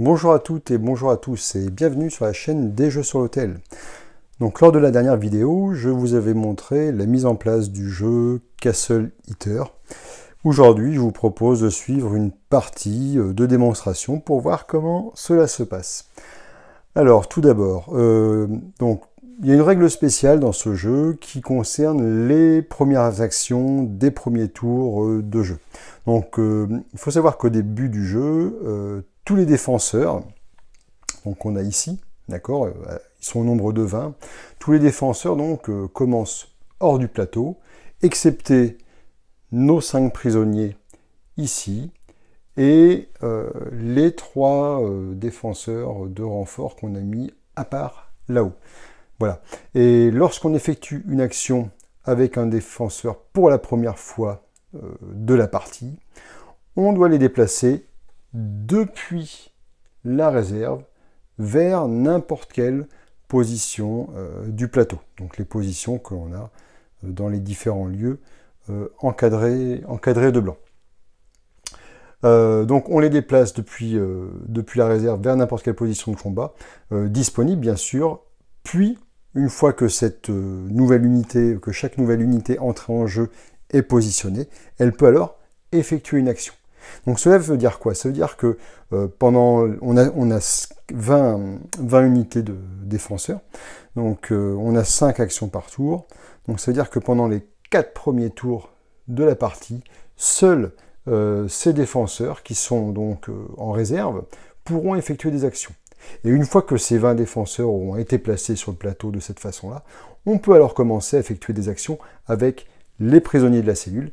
Bonjour à toutes et bonjour à tous et bienvenue sur la chaîne des jeux sur l'hôtel. Donc lors de la dernière vidéo, je vous avais montré la mise en place du jeu Castle Eater. Aujourd'hui, je vous propose de suivre une partie de démonstration pour voir comment cela se passe. Alors tout d'abord, il y a une règle spéciale dans ce jeu qui concerne les premières actions des premiers tours de jeu. Donc il faut savoir qu'au début du jeu, tous les défenseurs, donc on a ici, d'accord, ils sont au nombre de 20, tous les défenseurs donc commencent hors du plateau, excepté nos 5 prisonniers ici, et les 3 défenseurs de renfort qu'on a mis à part là-haut. Voilà. Et lorsqu'on effectue une action avec un défenseur pour la première fois de la partie, on doit les déplacer depuis la réserve vers n'importe quelle position du plateau. Donc les positions que l'on a dans les différents lieux encadrés de blanc. Donc on les déplace depuis la réserve vers n'importe quelle position de combat disponible bien sûr, puis une fois que chaque nouvelle unité entrée en jeu est positionnée, elle peut alors effectuer une action. Donc cela veut dire quoi? Ça veut dire que on a 20 unités de défenseurs, donc on a 5 actions par tour, donc ça veut dire que pendant les 4 premiers tours de la partie, seuls ces défenseurs qui sont donc en réserve pourront effectuer des actions. Et une fois que ces 20 défenseurs auront été placés sur le plateau de cette façon-là, on peut alors commencer à effectuer des actions avec les prisonniers de la cellule.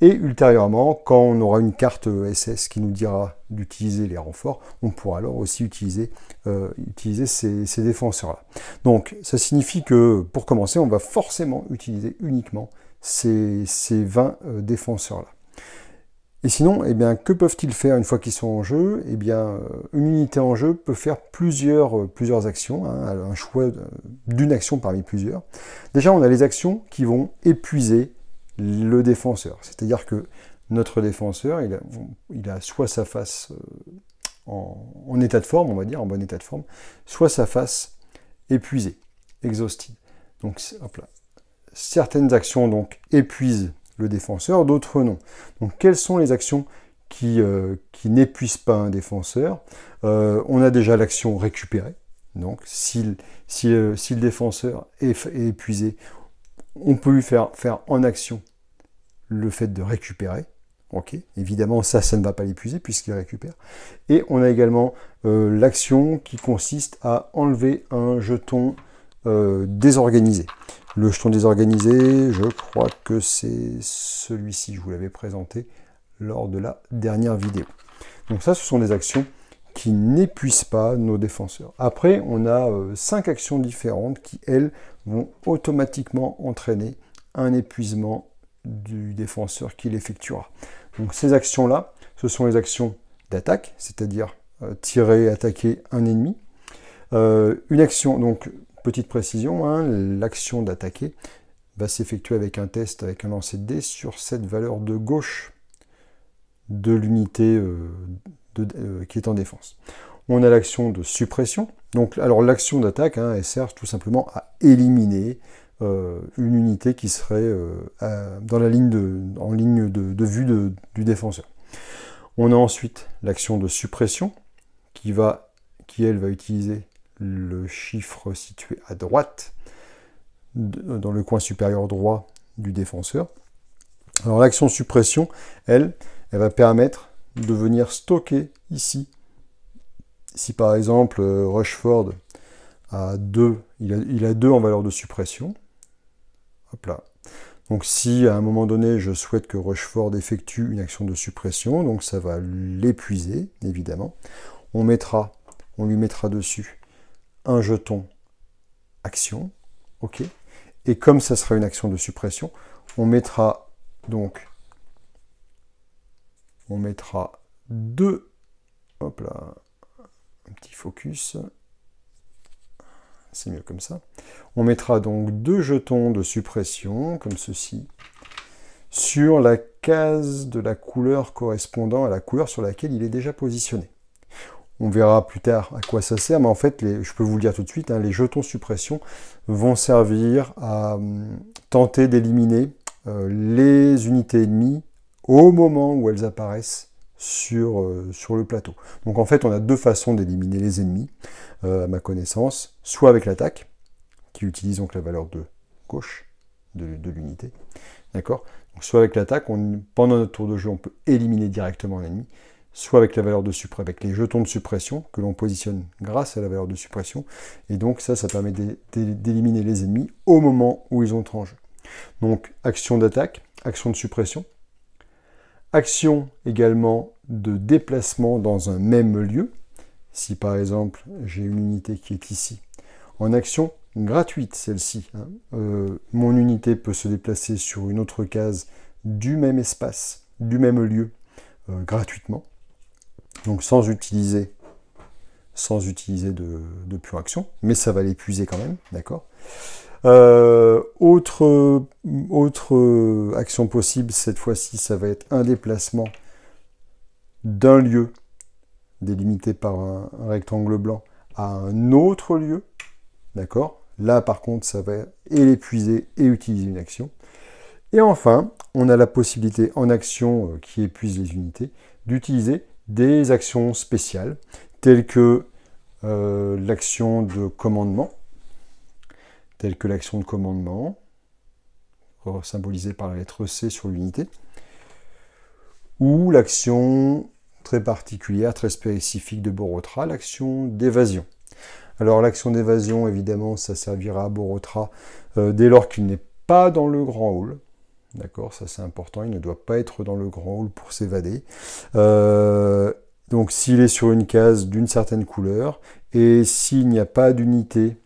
Et ultérieurement, quand on aura une carte SS qui nous dira d'utiliser les renforts, on pourra alors aussi utiliser ces défenseurs-là. Donc, ça signifie que, pour commencer, on va forcément utiliser uniquement ces 20 défenseurs-là. Et sinon, eh bien, que peuvent-ils faire une fois qu'ils sont en jeu? Eh bien, une unité en jeu peut faire plusieurs actions, hein, un choix d'une action parmi plusieurs. Déjà, on a les actions qui vont épuiser le défenseur. C'est-à-dire que notre défenseur, il a soit sa face en état de forme, on va dire, en bon état de forme, soit sa face épuisée, exhausted. Donc, hop là. Certaines actions donc épuisent le défenseur, d'autres non. Donc, quelles sont les actions qui n'épuisent pas un défenseur? On a déjà l'action récupérer. Donc, si le défenseur est épuisé, on peut lui faire en action le fait de récupérer. Ok, évidemment, ça ne va pas l'épuiser puisqu'il récupère. Et on a également l'action qui consiste à enlever un jeton désorganisé. Le jeton désorganisé, je crois que c'est celui-ci, je vous l'avais présenté lors de la dernière vidéo. Donc ça, ce sont des actions qui n'épuisent pas nos défenseurs. Après, on a 5 actions différentes qui, elles, vont automatiquement entraîner un épuisement du défenseur qui l'effectuera. Donc ces actions-là, ce sont les actions d'attaque, c'est-à-dire tirer, attaquer un ennemi. Une action, donc petite précision, hein, l'action d'attaquer va s'effectuer avec un test, avec un lancer de dés sur cette valeur de gauche de l'unité qui est en défense. On a l'action de suppression. Donc, alors l'action d'attaque, hein, elle sert tout simplement à éliminer une unité qui serait en ligne de vue du défenseur. On a ensuite l'action de suppression qui elle va utiliser le chiffre situé à droite, dans le coin supérieur droit du défenseur. Alors l'action suppression, elle va permettre de venir stocker ici. Si par exemple Rushford a 2, il a 2 en valeur de suppression. Hop là. Donc si à un moment donné je souhaite que Rushford effectue une action de suppression, donc ça va l'épuiser évidemment. On lui mettra dessus un jeton action, ok. Et comme ça sera une action de suppression, on mettra 2, hop là, un petit focus, c'est mieux comme ça. On mettra donc 2 jetons de suppression, comme ceci, sur la case de la couleur correspondant à la couleur sur laquelle il est déjà positionné. on verra plus tard à quoi ça sert, mais en fait, je peux vous le dire tout de suite, hein, les jetons suppression vont servir à tenter d'éliminer les unités ennemies au moment où elles apparaissent sur le plateau. Donc en fait, on a deux façons d'éliminer les ennemis, à ma connaissance, soit avec l'attaque, qui utilise donc la valeur de gauche de l'unité, d'accord? Soit avec l'attaque, pendant notre tour de jeu, on peut éliminer directement l'ennemi, soit avec la valeur de suppression, avec les jetons de suppression que l'on positionne grâce à la valeur de suppression. Et donc ça permet d'éliminer les ennemis au moment où ils entrent en jeu. Donc action d'attaque, action de suppression, action également de déplacement dans un même lieu. Si par exemple j'ai une unité qui est ici, en action gratuite celle-ci, hein, mon unité peut se déplacer sur une autre case du même espace, du même lieu, gratuitement. Donc sans utiliser de pure action, mais ça va l'épuiser quand même, d'accord. Autre action possible, cette fois-ci, ça va être un déplacement d'un lieu délimité par un rectangle blanc à un autre lieu, d'accord. Là, par contre, ça va l'épuiser et utiliser une action. Et enfin, on a la possibilité en action qui épuise les unités d'utiliser des actions spéciales, telles que l'action de commandement, symbolisée par la lettre C sur l'unité, ou l'action très particulière, très spécifique de Borotra, l'action d'évasion. Alors l'action d'évasion, évidemment, ça servira à Borotra dès lors qu'il n'est pas dans le grand hall. D'accord, ça c'est important, il ne doit pas être dans le grand hall pour s'évader. Donc s'il est sur une case d'une certaine couleur, et s'il n'y a pas d'unité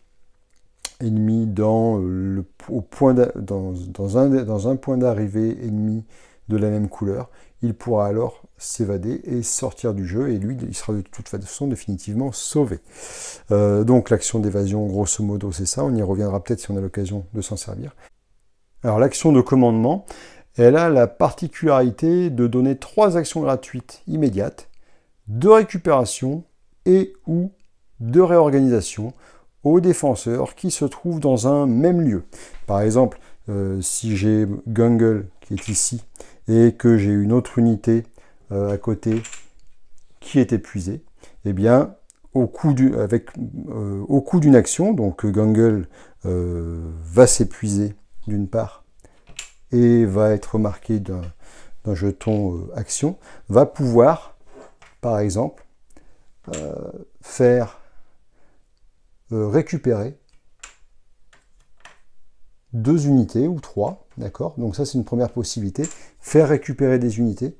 ennemie dans un point d'arrivée ennemi de la même couleur, il pourra alors s'évader et sortir du jeu, et lui, il sera de toute façon définitivement sauvé. Donc l'action d'évasion, grosso modo, c'est ça, on y reviendra peut-être si on a l'occasion de s'en servir. Alors l'action de commandement, elle a la particularité de donner 3 actions gratuites immédiates, de récupération et ou de réorganisation aux défenseurs qui se trouvent dans un même lieu. Par exemple, si j'ai Gungle qui est ici et que j'ai une autre unité à côté qui est épuisée, eh bien, au coût d'une action, donc Gungle va s'épuiser d'une part et va être marqué d'un jeton action, va pouvoir, par exemple, faire récupérer 2 unités ou 3, d'accord? Donc ça c'est une première possibilité, faire récupérer des unités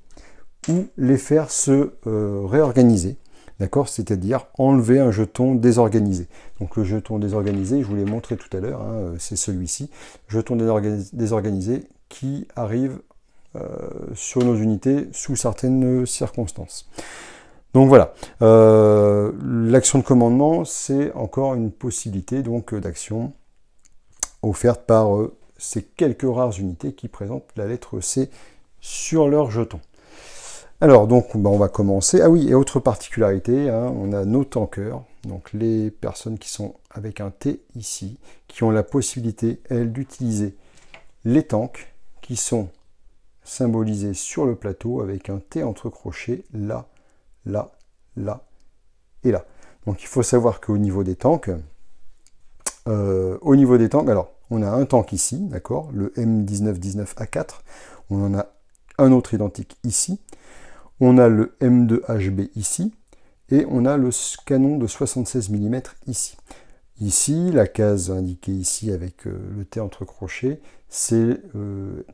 ou les faire se réorganiser, d'accord? C'est-à-dire enlever un jeton désorganisé. Donc le jeton désorganisé, je vous l'ai montré tout à l'heure, hein, c'est celui-ci, jeton désorganisé qui arrive sur nos unités sous certaines circonstances. Donc voilà, l'action de commandement, c'est encore une possibilité donc d'action offerte par ces quelques rares unités qui présentent la lettre C sur leur jeton. Alors donc on va commencer. Ah oui, et autre particularité, hein, on a nos tankers, donc les personnes qui sont avec un T ici, qui ont la possibilité, elles, d'utiliser les tanks qui sont symbolisés sur le plateau avec un T entre crochets là, là, là et là. Donc il faut savoir qu'au niveau des tanks, alors on a un tank ici, d'accord, le M1919A4, on en a un autre identique ici, on a le M2HB ici, et on a le canon de 76 mm ici. Ici, la case indiquée ici avec le T entre crochets,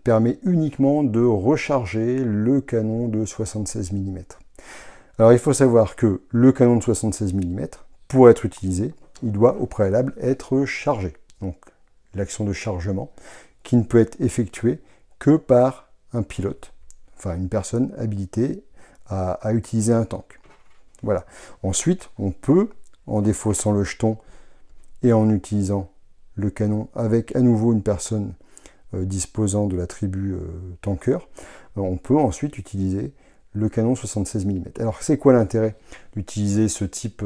permet uniquement de recharger le canon de 76 mm. Alors il faut savoir que le canon de 76 mm, pour être utilisé, il doit au préalable être chargé. Donc l'action de chargement, qui ne peut être effectuée que par un pilote, enfin une personne habilitée à utiliser un tank. Voilà. Ensuite, on peut, en défaussant le jeton et en utilisant le canon avec à nouveau une personne disposant de l'attribut tanker, on peut ensuite utiliser le canon 76 mm. Alors c'est quoi l'intérêt d'utiliser ce type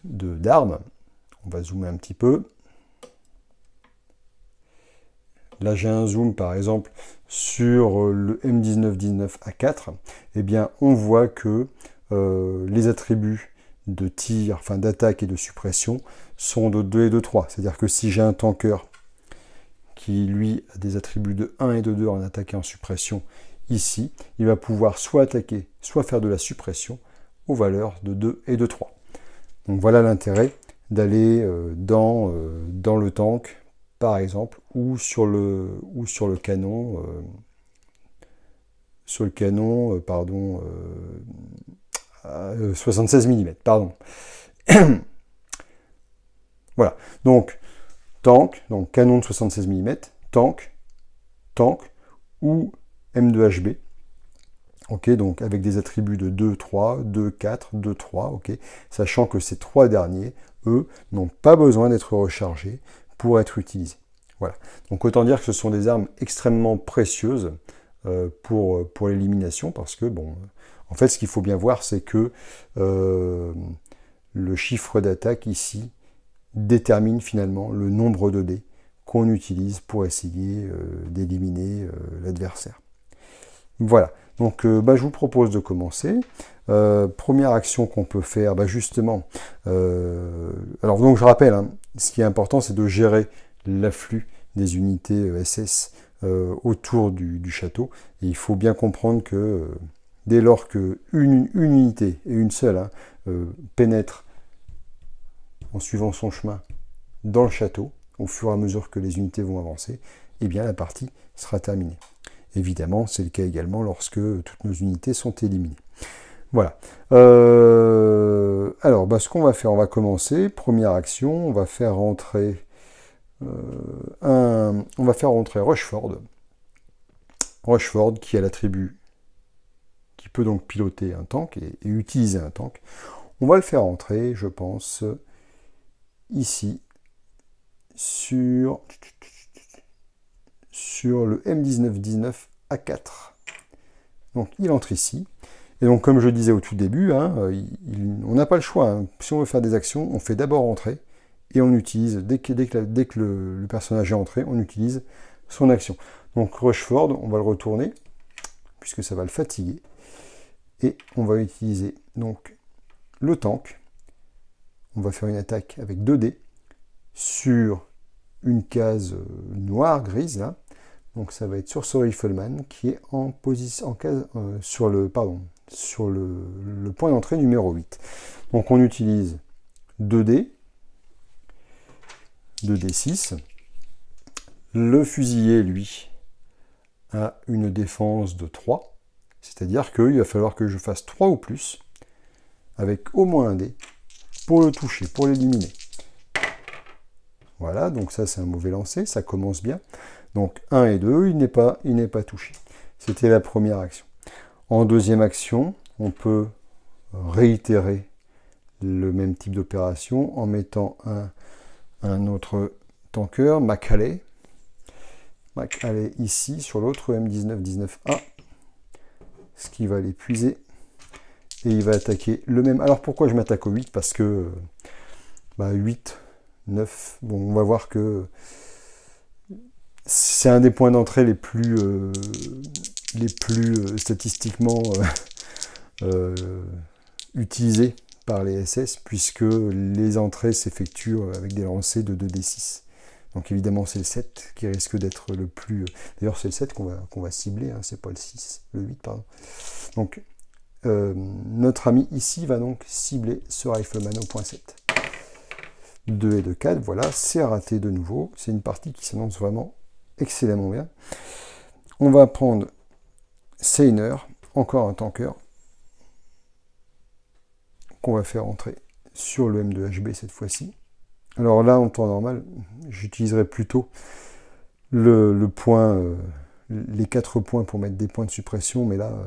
d'arme? On va zoomer un petit peu. Là j'ai un zoom par exemple sur le M1919A4. Eh bien on voit que les attributs de tir, enfin d'attaque et de suppression sont de 2 et de 3. C'est-à-dire que si j'ai un tanker qui lui a des attributs de 1 et de 2 en attaque et en suppression, ici, il va pouvoir soit attaquer, soit faire de la suppression aux valeurs de 2 et de 3. Donc voilà l'intérêt d'aller dans le tank, par exemple, ou sur le canon, pardon, 76 mm, pardon. Voilà, donc tank, donc canon de 76 mm, tank ou M2HB, ok, donc avec des attributs de 2, 3, 2, 4, 2, 3, ok, sachant que ces trois derniers, eux, n'ont pas besoin d'être rechargés pour être utilisés. Voilà, donc autant dire que ce sont des armes extrêmement précieuses pour l'élimination, parce que, bon, en fait, ce qu'il faut bien voir, c'est que le chiffre d'attaque ici détermine finalement le nombre de dés qu'on utilise pour essayer d'éliminer l'adversaire. Voilà, donc je vous propose de commencer. Première action qu'on peut faire, justement, alors donc je rappelle, hein, ce qui est important, c'est de gérer l'afflux des unités SS autour du château, et il faut bien comprendre que dès lors qu'une unité, et une seule, hein, pénètre en suivant son chemin dans le château, au fur et à mesure que les unités vont avancer, eh bien la partie sera terminée. Évidemment, c'est le cas également lorsque toutes nos unités sont éliminées. Voilà. Alors, ce qu'on va faire, on va commencer. Première action, on va faire rentrer Rushford. Rushford qui a l'attribut qui peut donc piloter un tank et utiliser un tank. On va le faire entrer, je pense, ici, sur le M1919A4. Donc il entre ici. Et donc comme je disais au tout début, hein, on n'a pas le choix. Hein. Si on veut faire des actions, on fait d'abord entrer et on utilise, dès que le personnage est entré, on utilise son action. Donc Rushford, on va le retourner, puisque ça va le fatiguer. Et on va utiliser donc le tank. On va faire une attaque avec 2 dés sur une case noire, grise, là. Donc ça va être sur ce rifleman qui est en position, sur le point d'entrée numéro 8. Donc on utilise 2 dés, 2d6. Le fusilier, lui, a une défense de 3. C'est-à-dire qu'il va falloir que je fasse 3 ou plus, avec au moins un dé, pour le toucher, pour l'éliminer. Voilà, donc ça c'est un mauvais lancer, ça commence bien. Donc 1 et 2, il n'est pas touché. C'était la première action. En deuxième action, on peut réitérer le même type d'opération en mettant un autre tanker, Macaulay ici, sur l'autre M1919A, ce qui va l'épuiser. Et il va attaquer le même. Alors pourquoi je m'attaque au 8? Parce que 8, 9, bon, on va voir que c'est un des points d'entrée les plus statistiquement utilisés par les SS, puisque les entrées s'effectuent avec des lancers de 2d6. Donc évidemment c'est le 7 qui risque d'être le plus... D'ailleurs c'est le 7 qu'on va cibler, hein, c'est pas le 6, le 8 pardon. Donc notre ami ici va donc cibler ce rifleman au point 7. 2 et 2, 4, voilà, c'est raté de nouveau. C'est une partie qui s'annonce vraiment excellemment bien. On va prendre Seiner, encore un tanker, qu'on va faire entrer sur le M2HB cette fois-ci. Alors là, en temps normal, j'utiliserai plutôt le point, les 4 points pour mettre des points de suppression, mais là,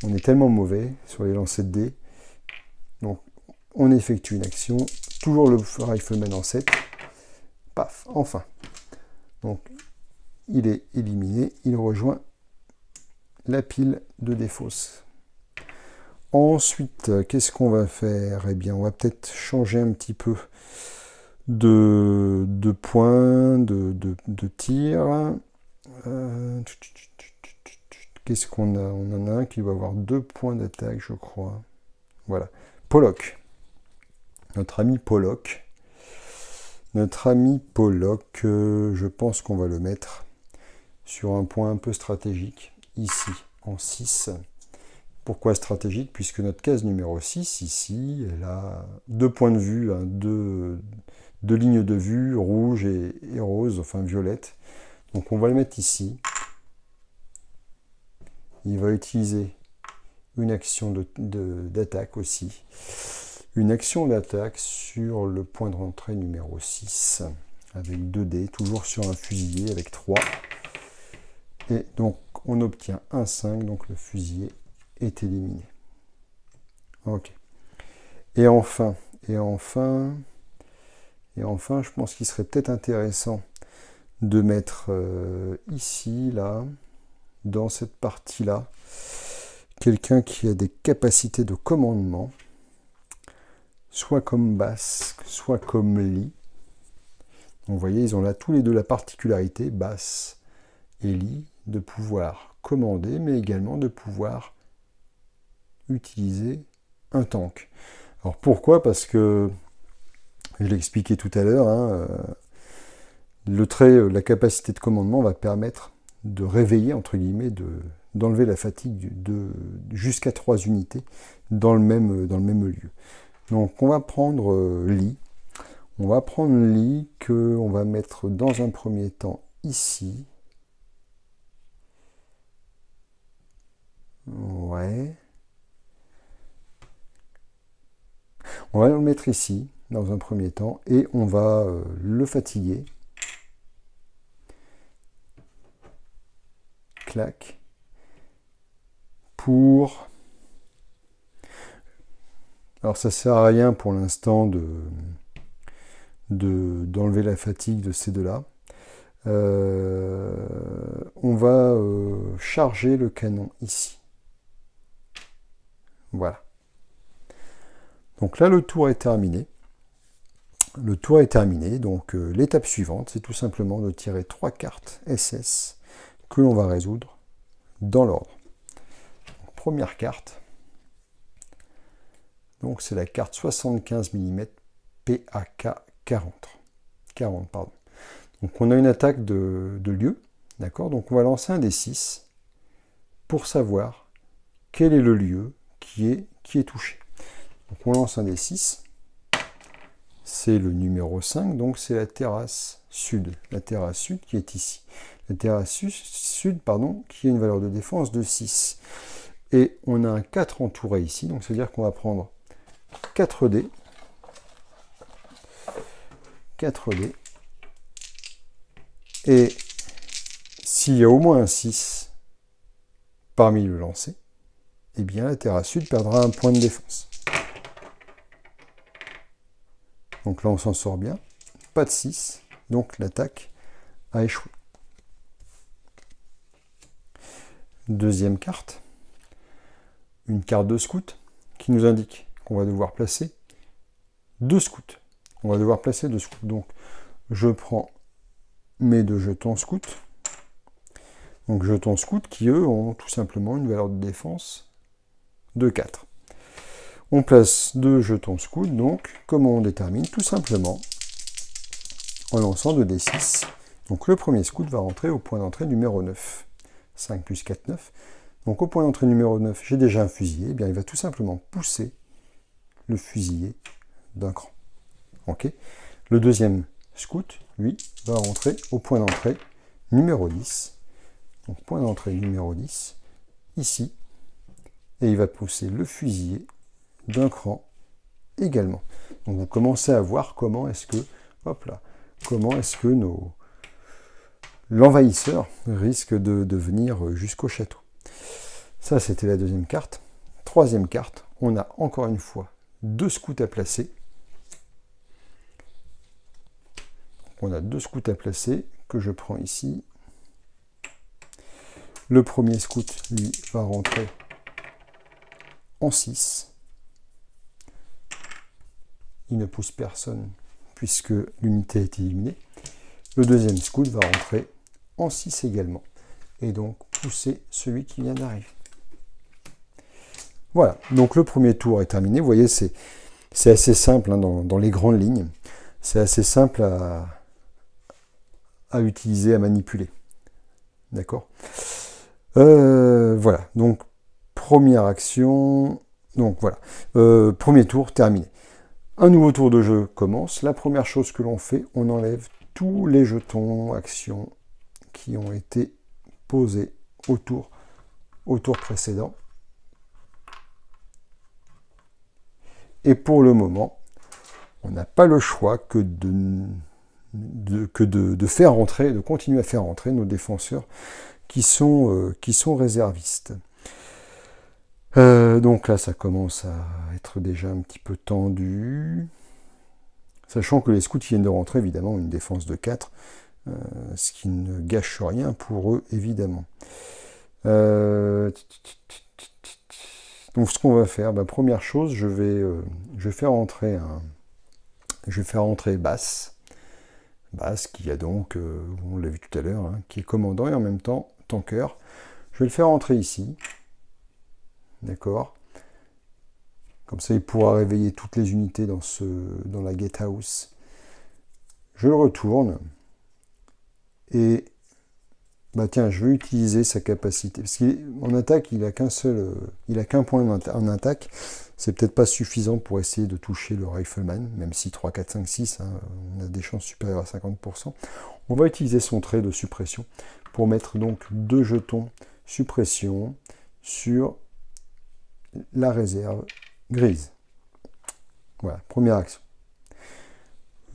on est tellement mauvais sur les lancers de dés. Donc, on effectue une action, toujours le rifleman en 7. Paf, enfin. Donc, il est éliminé, il rejoint la pile de défausse. Ensuite, qu'est-ce qu'on va faire? Eh bien, on va peut-être changer un petit peu de point, de tir. Qu'est-ce qu'on a? On en a un qui va avoir 2 points d'attaque, je crois. Voilà. Pollock. Notre ami Pollock. Notre ami Pollock, je pense qu'on va le mettre sur un point un peu stratégique, ici, en 6. Pourquoi stratégique? Puisque notre case numéro 6, ici, elle a 2 points de vue, hein, deux lignes de vue, rouge et rose, enfin violette. Donc on va le mettre ici. Il va utiliser une action d'attaque aussi. Une action d'attaque sur le point de rentrée numéro 6, avec 2 dés, toujours sur un fusilier avec 3. Et donc on obtient un 5, donc le fusilier est éliminé. Ok. Et enfin, je pense qu'il serait peut-être intéressant de mettre ici, là, dans cette partie-là, quelqu'un qui a des capacités de commandement, soit comme Basque, soit comme Lee. Donc, vous voyez, ils ont là tous les deux la particularité, Bass et Lee, de pouvoir commander, mais également de pouvoir utiliser un tank. Alors pourquoi? Parce que, je l'ai expliqué tout à l'heure, hein, la capacité de commandement va permettre de réveiller, entre guillemets, d'enlever la fatigue jusqu'à 3 unités dans le même lieu. Donc on va prendre Lee. On va prendre Lee qu'on va mettre dans un premier temps ici. Ouais. On va le mettre ici dans un premier temps et on va le fatiguer. Clac. Pour... Alors ça sert à rien pour l'instant d'enlever la fatigue de ces deux-là. On va charger le canon ici. Voilà. Donc là, le tour est terminé. Le tour est terminé. Donc l'étape suivante, c'est tout simplement de tirer 3 cartes SS que l'on va résoudre dans l'ordre. Première carte. Donc c'est la carte 75 mm PAK 40. Pardon. Donc on a une attaque de lieu, d'accord? Donc on va lancer un D6 pour savoir quel est le lieu qui est touché. Donc on lance un D6, c'est le numéro 5, donc c'est la terrasse sud. La terrasse sud qui est ici. La terrasse sud, pardon, qui a une valeur de défense de 6. Et on a un 4 entouré ici, donc ça veut dire qu'on va prendre 4 dés. 4 dés. Et s'il y a au moins un 6 parmi le lancé, eh bien la terrasse sud perdra un point de défense. Donc là on s'en sort bien. Pas de 6, donc l'attaque a échoué. Deuxième carte. Une carte de scout qui nous indique qu'on va devoir placer 2 scouts. On va devoir placer 2 scouts. Donc je prends mes 2 jetons scouts. Donc jetons scouts qui, eux, ont tout simplement une valeur de défense de 4. On place 2 jetons scouts, donc comment on détermine? Tout simplement en lançant 2 D6. Donc le premier scout va rentrer au point d'entrée numéro 9. 5 plus 4, 9. Donc au point d'entrée numéro 9, j'ai déjà un fusilier. Eh bien, il va tout simplement pousser le fusilier d'un cran. Ok. Le deuxième scout, lui, va rentrer au point d'entrée numéro 10. Donc point d'entrée numéro 10, ici. Et il va pousser le fusilier d'un cran également. Donc vous commencez à voir comment est-ce que, l'envahisseur risque de venir jusqu'au château. Ça, c'était la deuxième carte. Troisième carte, on a encore une fois 2 scouts à placer. On a 2 scouts à placer que je prends ici. Le premier scout, lui, va rentrer en 6. Il ne pousse personne puisque l'unité a été éliminée. Le deuxième scout va rentrer en 6 également. Et donc pousser celui qui vient d'arriver. Voilà, donc le premier tour est terminé. Vous voyez, c'est assez simple hein, dans les grandes lignes. C'est assez simple à utiliser, à manipuler. D'accord. Voilà, donc première action. Donc voilà, premier tour terminé. Un nouveau tour de jeu commence. La première chose que l'on fait, on enlève tous les jetons actions qui ont été posés au tour précédent. Et pour le moment, on n'a pas le choix que de faire rentrer, de continuer à faire rentrer nos défenseurs qui sont réservistes. Donc là, ça commence à être déjà un petit peu tendu. Sachant que les scouts viennent de rentrer, évidemment, une défense de 4, ce qui ne gâche rien pour eux, évidemment. Donc ce qu'on va faire, première chose, je vais faire entrer Bass. Bass qui a donc, on l'a vu tout à l'heure, hein, qui est commandant et en même temps tanker. Je vais le faire entrer ici. D'accord. Comme ça, il pourra réveiller toutes les unités dans la gatehouse. Je le retourne. Et tiens, je vais utiliser sa capacité. Parce qu'en attaque, il a qu'un point en attaque. C'est peut-être pas suffisant pour essayer de toucher le rifleman, même si 3, 4, 5, 6, hein, on a des chances supérieures à 50%. On va utiliser son trait de suppression pour mettre donc 2 jetons suppression sur la réserve grise. Voilà, première action.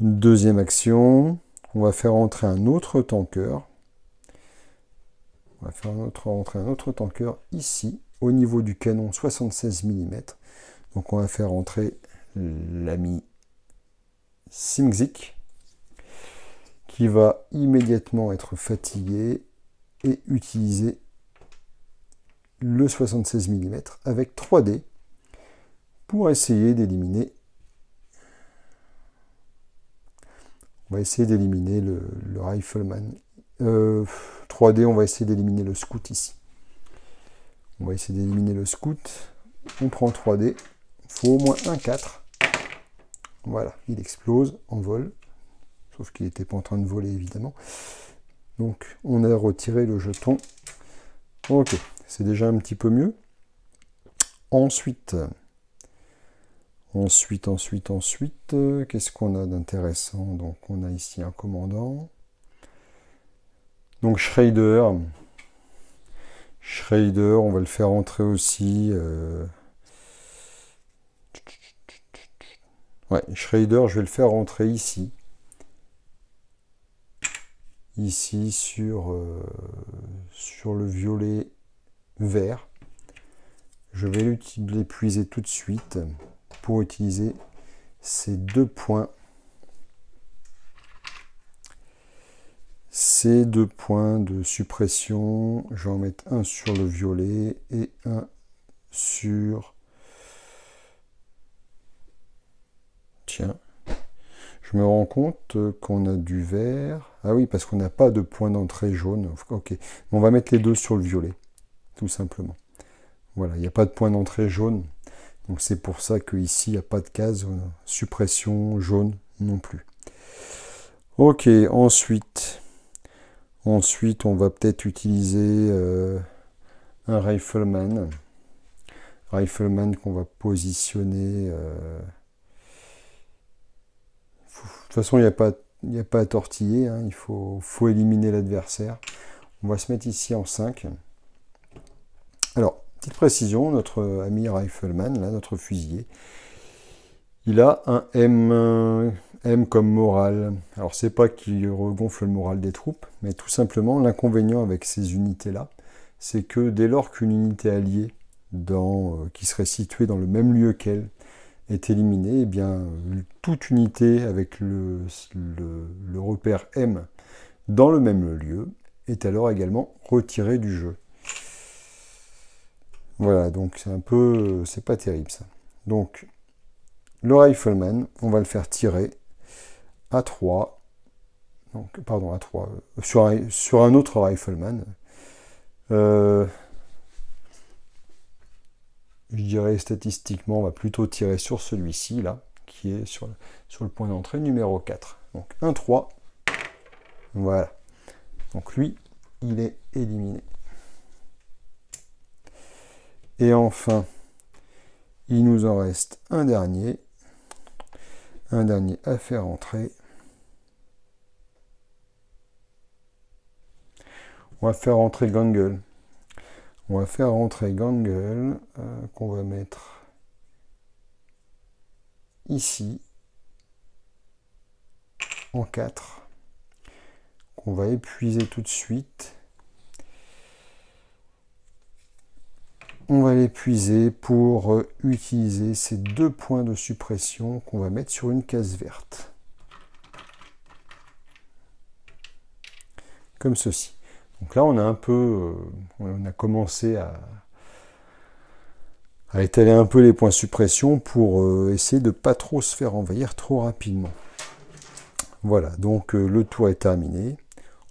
Deuxième action, on va faire entrer un autre tanker. On va faire rentrer un autre tanker ici, au niveau du canon 76 mm. Donc on va faire entrer l'ami Simzik, qui va immédiatement être fatigué et utiliser le 76 mm avec 3D pour essayer d'éliminer. On va essayer d'éliminer le rifleman. 3D, on va essayer d'éliminer le scout ici. On va essayer d'éliminer le scout. On prend 3D. Il faut au moins un 4. Voilà, il explose en vol. Sauf qu'il n'était pas en train de voler, évidemment. Donc, on a retiré le jeton. Ok, c'est déjà un petit peu mieux. Ensuite, qu'est-ce qu'on a d'intéressant? Donc, on a ici un commandant. Donc, Schrader, on va le faire entrer aussi. Ouais, Schrader, je vais le faire rentrer ici. Ici, sur le violet vert. Je vais l'épuiser tout de suite pour utiliser ces 2 points. Ces 2 points de suppression. Je vais en mettre un sur le violet et un sur... Tiens. Je me rends compte qu'on a du vert. Ah oui, parce qu'on n'a pas de point d'entrée jaune. Ok. On va mettre les 2 sur le violet. Tout simplement. Voilà, il n'y a pas de point d'entrée jaune. Donc c'est pour ça qu'ici, il n'y a pas de case suppression jaune non plus. Ok, ensuite, on va peut-être utiliser un rifleman. Rifleman qu'on va positionner... De toute façon, il n'y a pas à tortiller. Hein, il faut éliminer l'adversaire. On va se mettre ici en 5. Alors, petite précision, notre ami Rifleman, là, notre fusilier, il a un M comme morale. Alors, c'est pas qu'il regonfle le moral des troupes, mais tout simplement, l'inconvénient avec ces unités-là, c'est que dès lors qu'une unité alliée qui serait située dans le même lieu qu'elle est éliminée, eh bien, toute unité avec le repère M dans le même lieu est alors également retirée du jeu. Voilà, donc c'est un peu... c'est pas terrible ça. Donc, le rifleman, on va le faire tirer à 3. Donc, pardon, à 3. Sur un autre rifleman. Je dirais statistiquement, on va plutôt tirer sur celui-ci, là, qui est sur le point d'entrée numéro 4. Donc, 1, 3. Voilà. Donc, lui, il est éliminé. Et enfin, il nous en reste un dernier à faire entrer. On va faire entrer Gangle. On va faire entrer Gangle, qu'on va mettre ici, en 4, qu'on va épuiser tout de suite. On va l'épuiser pour utiliser ces 2 points de suppression qu'on va mettre sur une case verte. Comme ceci. Donc là, on a un peu, on a commencé à étaler un peu les points de suppression pour essayer de ne pas trop se faire envahir trop rapidement. Voilà, donc le tour est terminé.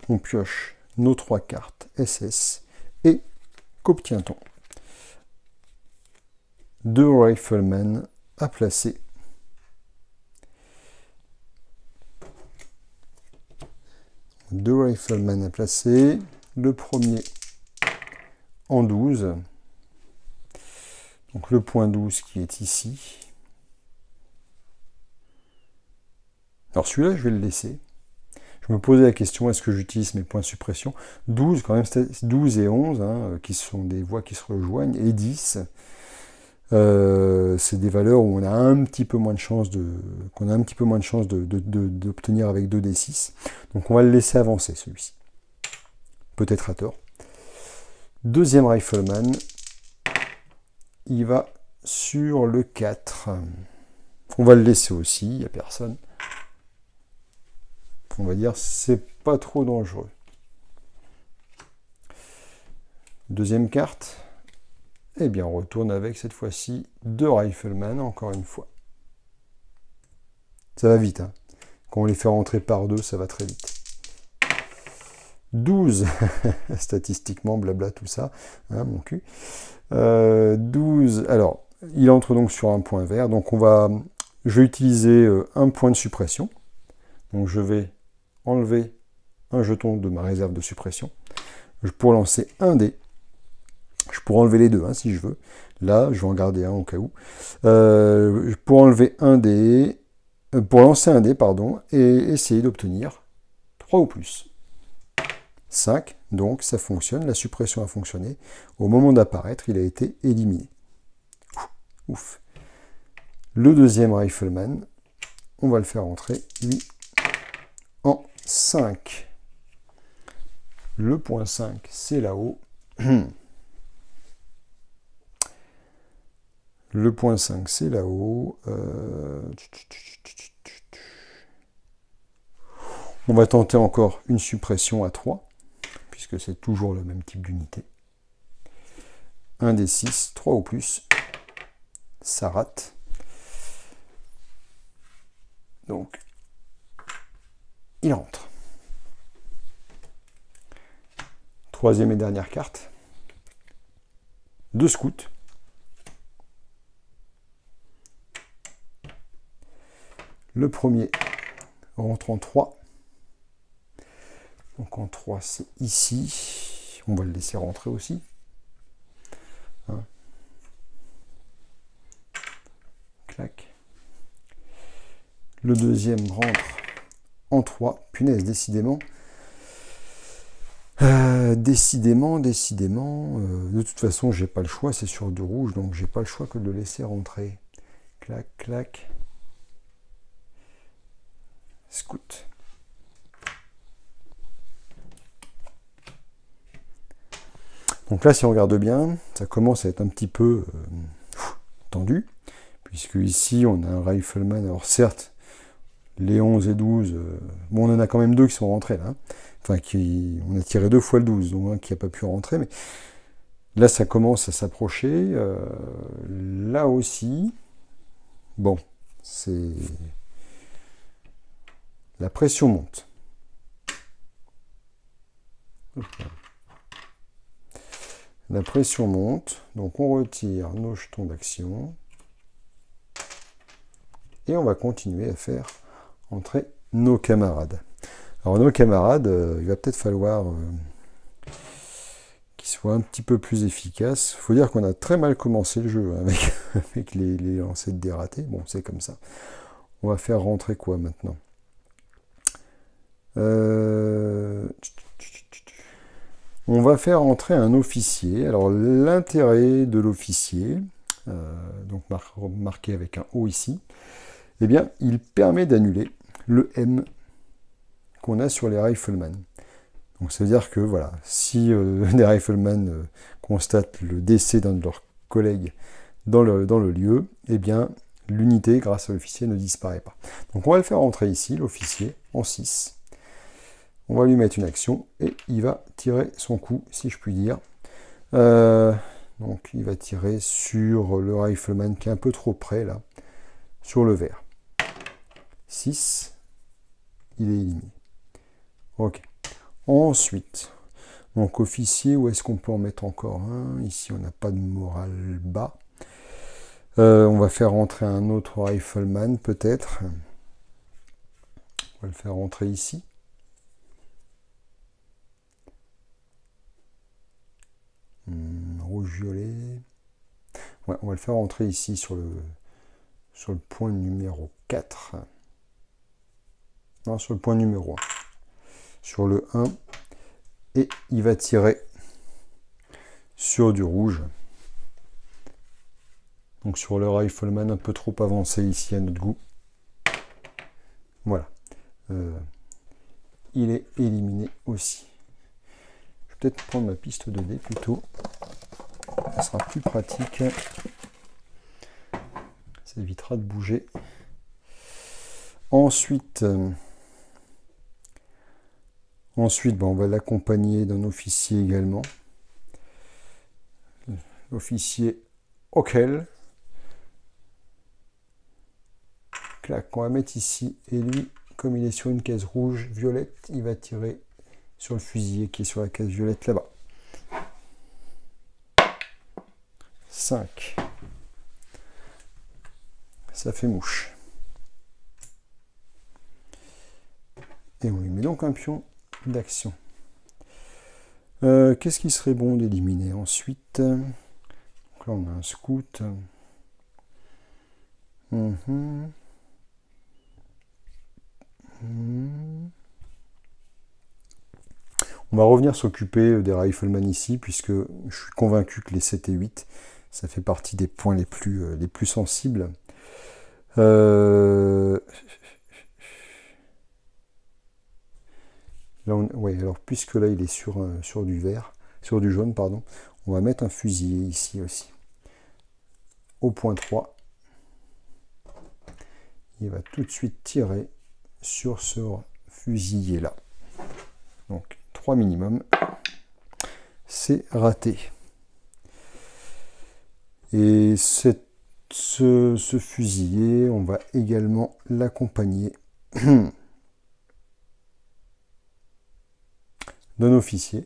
On pioche nos 3 cartes SS et qu'obtient-on? 2 riflemen à placer. Deux riflemen à placer. Le premier en 12. Donc le point 12 qui est ici. Alors celui-là, je vais le laisser. Je me posais la question, est-ce que j'utilise mes points de suppression? 12, quand même, 12 et 11, hein, qui sont des voies qui se rejoignent, et 10. C'est des valeurs où on a un petit peu moins de chance d'obtenir avec 2d6. Donc on va le laisser avancer celui-ci. Peut-être à tort. Deuxième rifleman, il va sur le 4. On va le laisser aussi, il n'y a personne. On va dire c'est pas trop dangereux. Deuxième carte. Eh bien, on retourne avec, cette fois-ci, 2 riflemen, encore une fois. Ça va vite, hein. Quand on les fait rentrer par 2, ça va très vite. 12, statistiquement, blabla, tout ça, hein, mon cul. 12, alors, il entre donc sur un point vert, donc je vais utiliser un point de suppression. Donc, je vais enlever un jeton de ma réserve de suppression. Pour lancer un dé. Je pourrais enlever les deux, hein, si je veux. Là, je vais en garder un au cas où. Pour enlever un dé, pour lancer un dé, pardon, et essayer d'obtenir 3 ou plus. 5, donc ça fonctionne, la suppression a fonctionné. Au moment d'apparaître, il a été éliminé. Ouf. Le deuxième rifleman, on va le faire entrer, lui, en 5. Le point 5, c'est là-haut. Le point 5, c'est là-haut. On va tenter encore une suppression à 3, puisque c'est toujours le même type d'unité. 1 des 6, 3 ou plus. Ça rate. Donc, il rentre. Troisième et dernière carte. 2 scouts. Le premier rentre en 3. Donc en 3, c'est ici. On va le laisser rentrer aussi. Hein. Clac. Le deuxième rentre en 3. Punaise, décidément. Décidément. De toute façon, j'ai pas le choix. C'est sur 2 rouges, donc j'ai pas le choix que de le laisser rentrer. Clac, clac. Scout. Donc là, si on regarde bien, ça commence à être un petit peu tendu, puisque ici, on a un rifleman. Alors certes, les 11 et 12, bon, on en a quand même 2 qui sont rentrés là. Hein. Enfin, on a tiré 2 fois le 12, donc un qui n'a pas pu rentrer, mais Là, ça commence à s'approcher. Là aussi. Bon, c'est... La pression monte. La pression monte. Donc, on retire nos jetons d'action. Et on va continuer à faire entrer nos camarades. Alors, nos camarades, il va peut-être falloir... soit un petit peu plus efficace. Il faut dire qu'on a très mal commencé le jeu hein, avec les lancers de dératés. Bon, c'est comme ça. On va faire rentrer quoi maintenant On va faire entrer un officier. Alors, l'intérêt de l'officier, donc marqué avec un O ici, eh bien, il permet d'annuler le M qu'on a sur les riflemen. Donc ça veut dire que voilà, si des riflemen constatent le décès d'un de leurs collègues dans le lieu, eh bien l'unité, grâce à l'officier, ne disparaît pas. Donc on va le faire entrer ici, l'officier, en 6. On va lui mettre une action et il va tirer son coup, si je puis dire. Donc il va tirer sur le rifleman qui est un peu trop près là, sur le vert. 6, il est éliminé. Ok. Ensuite, donc officier, où est-ce qu'on peut en mettre encore un? Ici, on n'a pas de morale bas. On va faire rentrer un autre rifleman, peut-être. On va le faire rentrer ici. Rouge-violet. Ouais, on va le faire rentrer ici sur le point numéro 4. Non, sur le point numéro 1. Sur le 1. Et il va tirer sur du rouge. Donc sur le rifleman un peu trop avancé ici à notre goût. Voilà. Il est éliminé aussi. Je vais peut-être prendre ma piste de dés plutôt. Ça sera plus pratique. Ça évitera de bouger. Ensuite, on va l'accompagner d'un officier également. L'officier Ockel. Clac, on va mettre ici. Et lui, comme il est sur une case rouge violette, il va tirer sur le fusilier qui est sur la case violette là-bas. 5. Ça fait mouche. Et on lui met donc un pion d'action. Qu'est-ce qui serait bon d'éliminer ensuite? Donc là, on a un scout. On va revenir s'occuper des riflemen ici, puisque je suis convaincu que les 7 et 8, ça fait partie des points les plus sensibles. Là, alors puisque là il est sur du vert, sur du jaune, pardon, on va mettre un fusilier ici aussi. Au point 3, il va tout de suite tirer sur ce fusilier là. Donc 3 minimum, c'est raté. Et ce fusilier, on va également l'accompagner d'un officier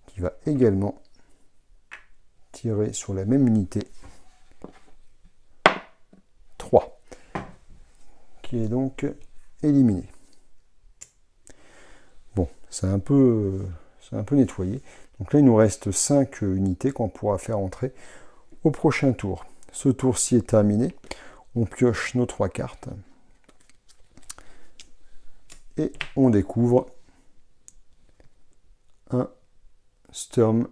qui va également tirer sur la même unité. 3, qui est donc éliminé. Bon, c'est un peu nettoyé. Donc là, il nous reste 5 unités qu'on pourra faire entrer au prochain tour. Ce tour-ci est terminé. On pioche nos 3 cartes. Et on découvre un Sturm.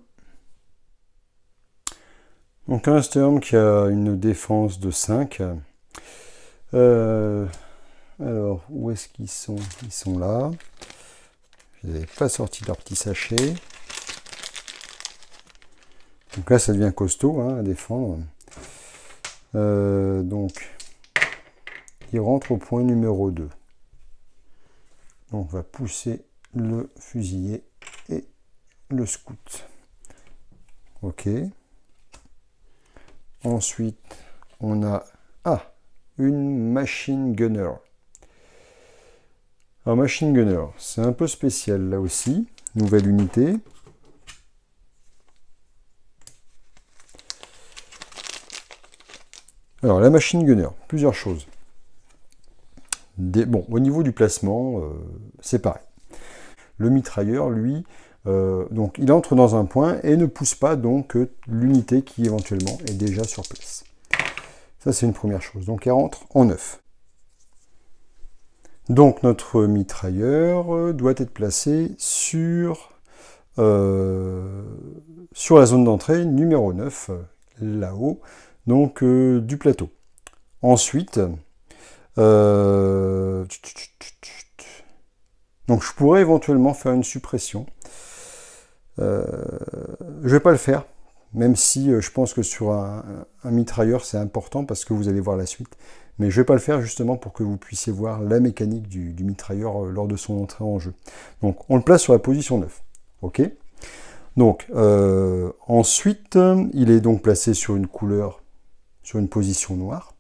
Donc un Sturm qui a une défense de 5. Alors, où est-ce qu'ils sont? Ils sont là. Je n'avais pas sorti leur petit sachet. Donc là, ça devient costaud hein, à défendre. Donc, il rentre au point numéro 2. Donc, on va pousser le fusilier et le scout. Ok. Ensuite, on a une machine gunner. Un machine gunner, c'est un peu spécial là aussi. Nouvelle unité. Alors, la machine gunner, plusieurs choses. Bon, au niveau du placement, c'est pareil. Le mitrailleur, lui, donc il entre dans un point et ne pousse pas donc l'unité qui éventuellement est déjà sur place. Ça, c'est une première chose. Donc, elle rentre en neuf. Donc, notre mitrailleur doit être placé sur la zone d'entrée numéro 9, là-haut, donc du plateau. Ensuite, donc je pourrais éventuellement faire une suppression. Je ne vais pas le faire, même si je pense que sur un mitrailleur c'est important parce que vous allez voir la suite. Mais je ne vais pas le faire justement pour que vous puissiez voir la mécanique du mitrailleur lors de son entrée en jeu. Donc on le place sur la position 9. Ok. Donc ensuite, il est donc placé sur une couleur, sur une position noire.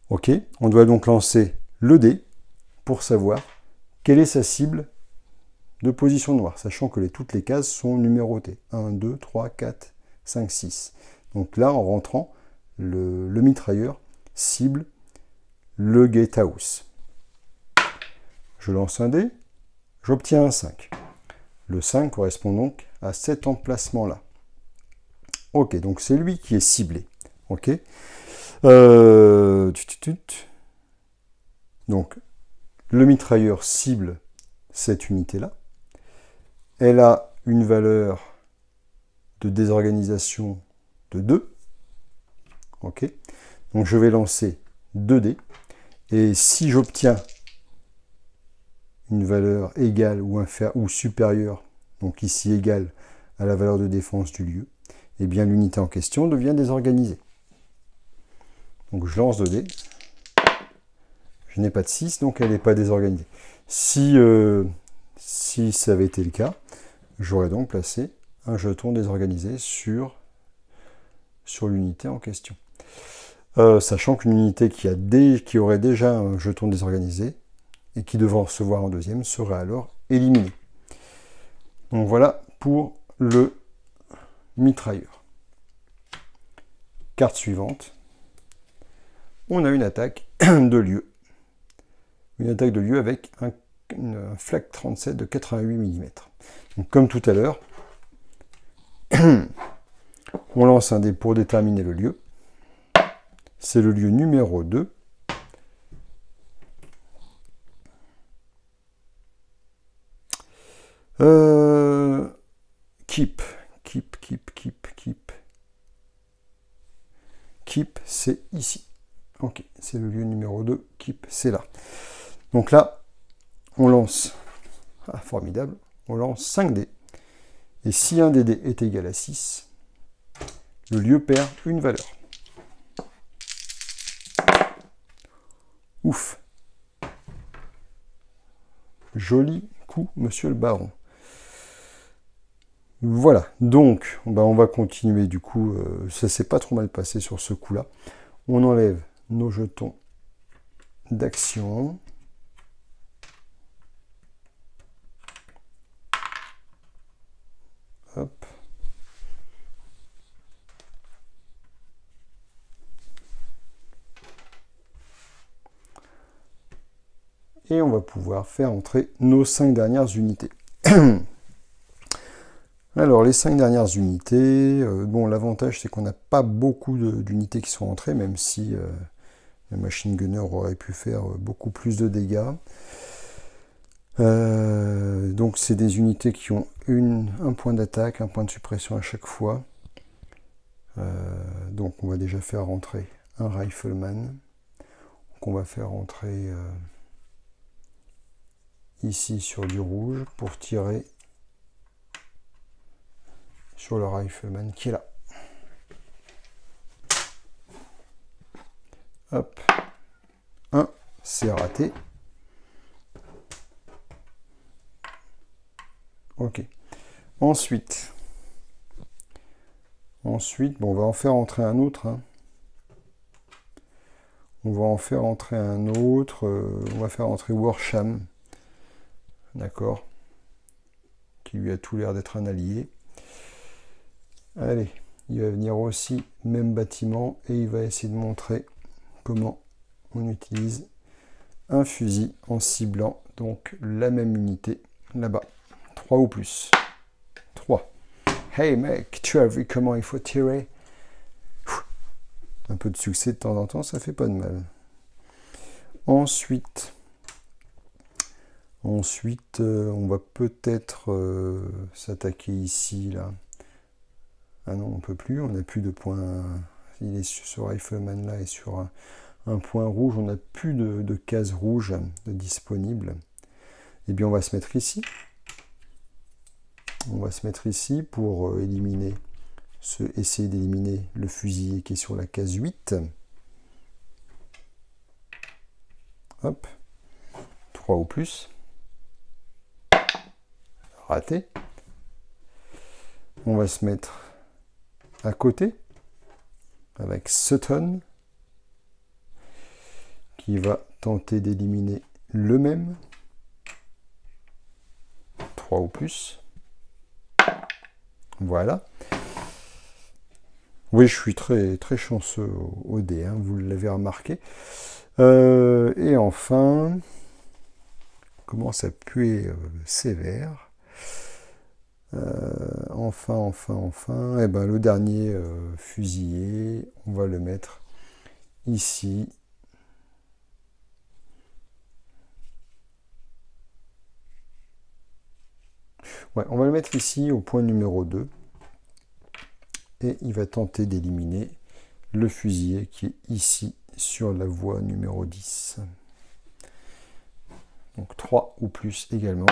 Ok. On doit donc lancer le dé pour savoir quelle est sa cible de position noire, sachant que toutes les cases sont numérotées. 1, 2, 3, 4, 5, 6. Donc là, en rentrant, le mitrailleur cible le gatehouse. Je lance un dé, j'obtiens un 5. Le 5 correspond donc à cet emplacement-là. Ok, donc c'est lui qui est ciblé. Ok. Donc, le mitrailleur cible cette unité-là. Elle a une valeur de désorganisation de 2. Ok. Donc je vais lancer 2 dés. Et si j'obtiens une valeur égale ou supérieure, donc ici égale à la valeur de défense du lieu, eh bien l'unité en question devient désorganisée. Donc je lance 2 dés. Je n'ai pas de 6, donc elle n'est pas désorganisée. Si ça avait été le cas, j'aurais donc placé un jeton désorganisé sur l'unité en question. Sachant qu'une unité qui aurait déjà un jeton désorganisé et qui devrait en recevoir un deuxième serait alors éliminée. Donc voilà pour le mitrailleur. Carte suivante. On a une attaque de lieu. Une attaque de lieu avec une flak 37 de 88 mm. Donc comme tout à l'heure, on lance un dé pour déterminer le lieu. C'est le lieu numéro 2. Keep, c'est ici. Ok, c'est le lieu numéro 2. Keep, c'est là. Donc là, on lance, formidable, on lance 5 dés. Et si un des dés est égal à 6, le lieu perd une valeur. Ouf. Joli coup, monsieur le baron. Voilà, donc on va continuer du coup, ça s'est pas trop mal passé sur ce coup-là. On enlève nos jetons d'action. Hop. Et on va pouvoir faire entrer nos 5 dernières unités. Alors, les 5 dernières unités, bon, l'avantage, c'est qu'on n'a pas beaucoup d'unités qui sont entrées, même si le machine gunner aurait pu faire beaucoup plus de dégâts. Donc, c'est des unités qui ont un point d'attaque, un point de suppression à chaque fois. Donc, on va déjà faire rentrer un rifleman. Donc, on va faire rentrer ici sur du rouge pour tirer sur le rifleman qui est là. Hop. 1, c'est raté. Ok. Ensuite, bon, on va en faire entrer un autre. Hein. On va en faire entrer un autre. On va faire entrer Worsham. D'accord. Qui lui a tout l'air d'être un allié. Allez, il va venir aussi, même bâtiment, et il va essayer de montrer comment on utilise un fusil en ciblant donc la même unité là-bas. 3 ou plus. 3. Hey mec, tu as vu comment il faut tirer? Un peu de succès de temps en temps, ça fait pas de mal. Ensuite, on va peut-être s'attaquer ici, là. Ah non, on peut plus, on n'a plus de points. Il est sur ce Rifleman là et sur un point rouge, on n'a plus de cases rouges de disponibles. Et bien on va se mettre ici. On va se mettre ici pour essayer d'éliminer le fusilier qui est sur la case 8. Hop. 3 ou plus. Raté. On va se mettre à côté avec Sutton qui va tenter d'éliminer le même. 3 ou plus. Voilà. Oui, je suis très, très chanceux au dé, hein, vous l'avez remarqué. Et enfin, commence à puer sévère. Enfin, et ben, le dernier fusillé, on va le mettre ici. Ouais, on va le mettre ici au point numéro 2. Et il va tenter d'éliminer le fusilier qui est ici sur la voie numéro 10. Donc 3 ou plus également.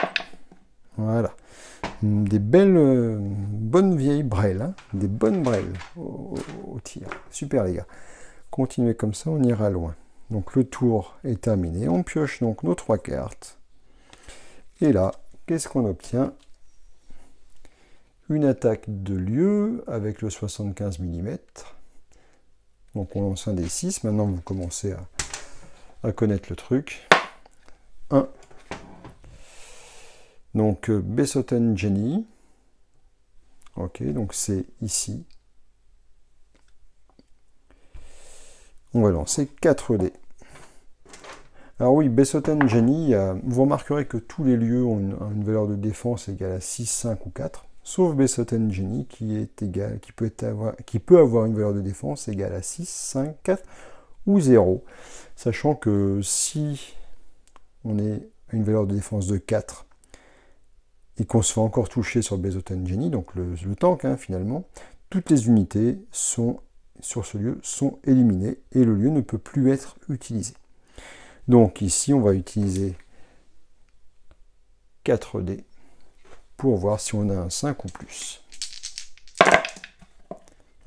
Voilà. Des belles, bonnes vieilles brelles. Hein, des bonnes brelles au tir. Super les gars. Continuez comme ça, on ira loin. Donc le tour est terminé. On pioche donc nos 3 cartes. Et là, qu'est-ce qu'on obtient? Une attaque de lieu avec le 75 mm. Donc on lance un des 6. Maintenant vous commencez à connaître le truc. 1. Donc Besotten Jenny. Ok, donc c'est ici. On va lancer 4 dés. Alors oui, Besotten Jenny, vous remarquerez que tous les lieux ont une valeur de défense égale à 6, 5 ou 4. Sauf Besotten Jenny qui peut avoir une valeur de défense égale à 6, 5, 4 ou 0. Sachant que si on est à une valeur de défense de 4 et qu'on se fait encore toucher sur Besotten Jenny, donc le tank hein, finalement, toutes les unités sur ce lieu sont éliminées et le lieu ne peut plus être utilisé. Donc ici on va utiliser 4 dés pour voir si on a un 5 ou plus.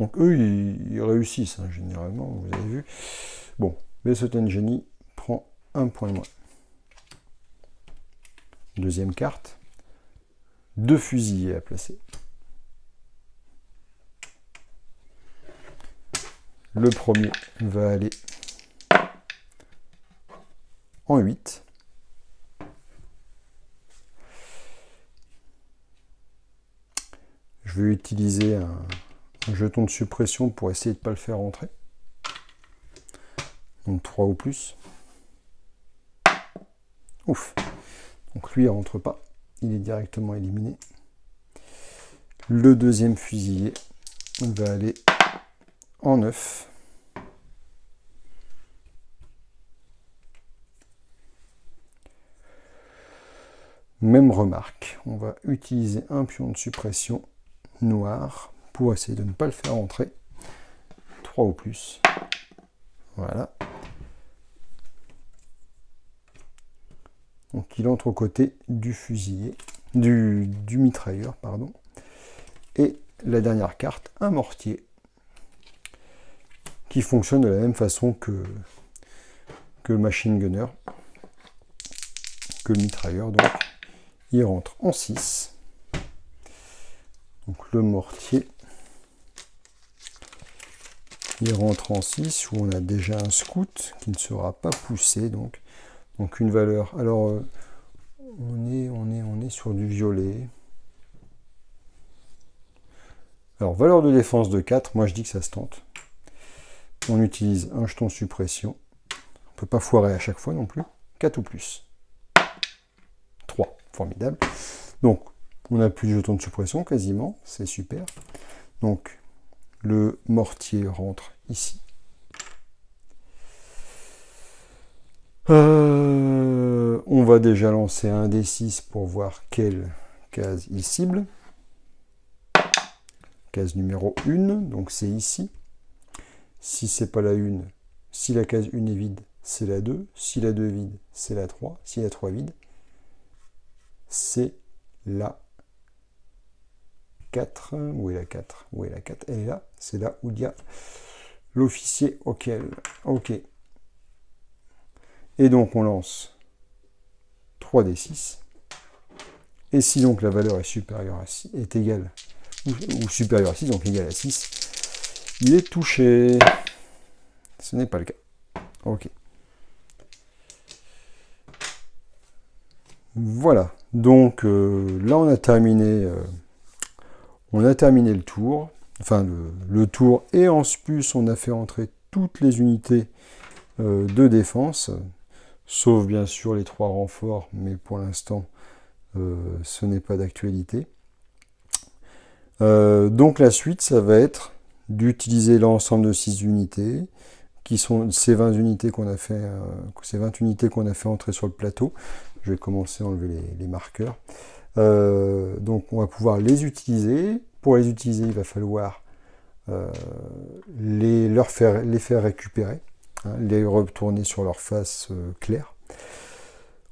Donc eux, ils réussissent, hein, généralement, vous avez vu. Bon, Besotten Jenny prend un point de moins. Deuxième carte. 2 fusillés à placer. Le premier va aller en 8. Je vais utiliser un jeton de suppression pour essayer de ne pas le faire rentrer. Donc 3 ou plus. Ouf. Donc lui, il ne rentre pas. Il est directement éliminé. Le deuxième fusillé va aller en 9. Même remarque. On va utiliser un pion de suppression noir pour essayer de ne pas le faire entrer. 3 ou plus. Voilà. Donc il entre aux côtés du fusilier, du mitrailleur, pardon. Et la dernière carte, un mortier, qui fonctionne de la même façon que le machine gunner, que le mitrailleur. Donc il rentre en 6. Donc le mortier, il rentre en 6, où on a déjà un scout qui ne sera pas poussé, donc une valeur. Alors, on est sur du violet. Alors, valeur de défense de 4, moi je dis que ça se tente. On utilise un jeton suppression. On ne peut pas foirer à chaque fois non plus. 4 ou plus. 3, formidable. Donc, on n'a plus de jetons de suppression quasiment, c'est super. Donc, le mortier rentre ici. On va déjà lancer un D6 pour voir quelle case il cible. Case numéro 1, donc c'est ici. Si c'est pas la 1, si la case 1 est vide, c'est la 2. Si la 2 est vide, c'est la 3. Si la 3 est vide, c'est la 4. Où est la 4? Où est la 4? Elle est là. C'est là où il y a l'officier auquel. Ok. Et donc on lance 3d6. Et si donc la valeur est supérieure à 6, est égale ou supérieure à 6, donc égale à 6, il est touché. Ce n'est pas le cas. Ok. Voilà. Donc là on a terminé le tour. Enfin le tour, et en plus on a fait entrer toutes les unités de défense, sauf bien sûr les 3 renforts, mais pour l'instant ce n'est pas d'actualité. Donc la suite, ça va être d'utiliser l'ensemble de 6 unités, qui sont ces 20 unités qu'on a fait, entrer sur le plateau. Je vais commencer à enlever les marqueurs. Donc on va pouvoir les utiliser. Pour les utiliser, il va falloir les faire récupérer, hein, les retourner sur leur face claire.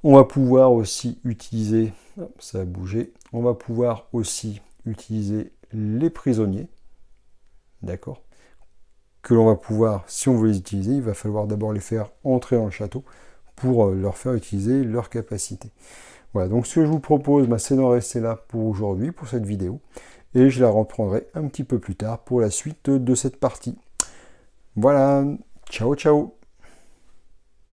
On va pouvoir aussi utiliser, ça a bougé, on va pouvoir aussi utiliser les prisonniers, d'accord, que l'on va pouvoir, si on veut les utiliser, il va falloir d'abord les faire entrer dans le château pour leur faire utiliser leur capacité. Voilà, donc ce que je vous propose, c'est d'en rester là pour aujourd'hui, pour cette vidéo, et je la reprendrai un petit peu plus tard pour la suite de cette partie. Voilà, ciao ciao.